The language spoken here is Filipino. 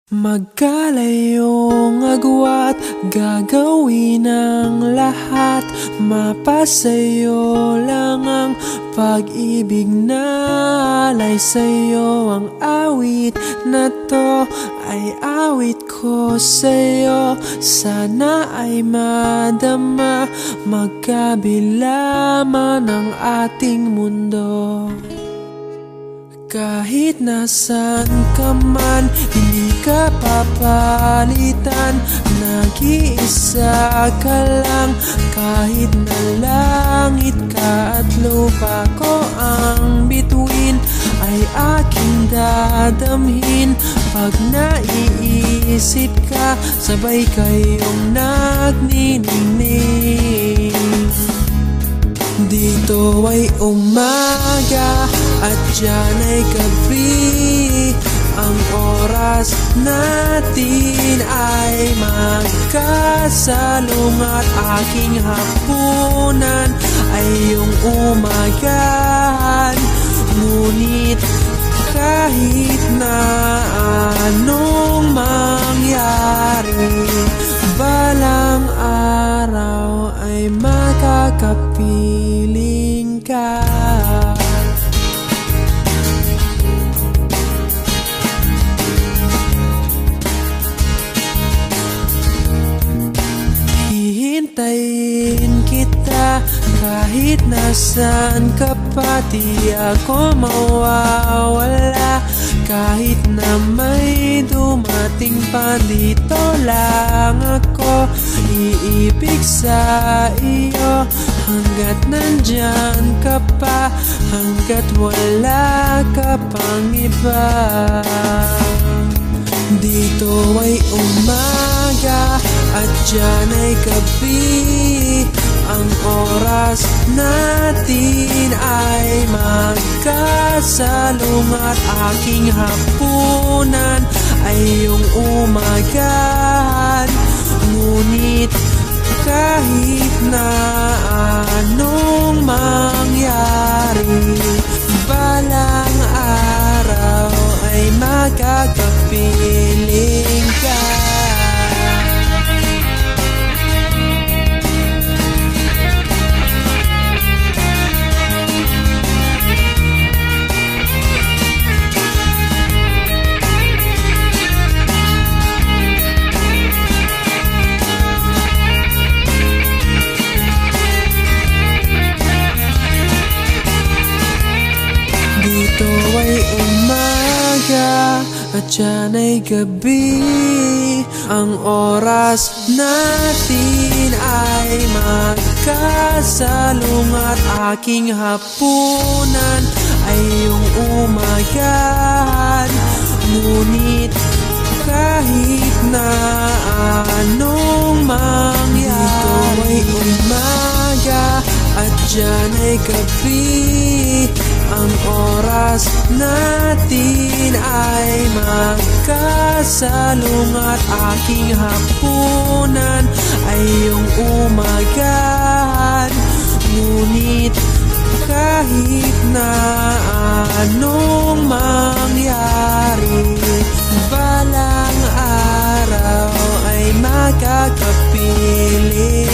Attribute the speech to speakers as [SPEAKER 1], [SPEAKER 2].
[SPEAKER 1] Magkalayong agwat, gagawin ang lahat. Mapasayo lang ang pag-ibig na alay sa'yo. Ang awit na to ay awit ko sa'yo. Sana ay madama, magkabila man ang ating mundo. Kahit nasan ka man, hindi ka papalitan. Nag-iisa ka lang, kahit na langit ka at lupa ko ang bituin, ay aking dadamhin. Pag naiisip ka, sabay kayong nagniningning. Dito ay umaga at diyan ay gabi. Ang oras natin ay magkasalong at aking hapunan ay iyong umagahan. Ngunit kahit na anong mangyari, balang araw ay makakapiling ka. Hihintayin kita kahit nasan ka pa, di ako mawawala. Kahit na may dumating pa, dito lang ako iibig sa iyo. Hanggat nandyan ka pa, hanggat wala ka pang iba. Dito ay umaga at diyan ay gabi. Ang oras natin ay magkasalong at aking hapunan ay iyong umagahan. Ngunit kahit na anong mangyari, balang araw ay magkakapiling ka. Dito ay umaga at diyan ay gabi. Ang oras natin ay magkasalong at aking hapunan ay iyong umagahan. Ngunit kahit na anong mangyari, dito ay umaga at diyan ay gabi. Ang oras natin ay magkasalong at aking hapunan ay iyong umagahan. Ngunit kahit na anong mangyari, balang araw ay makakapiling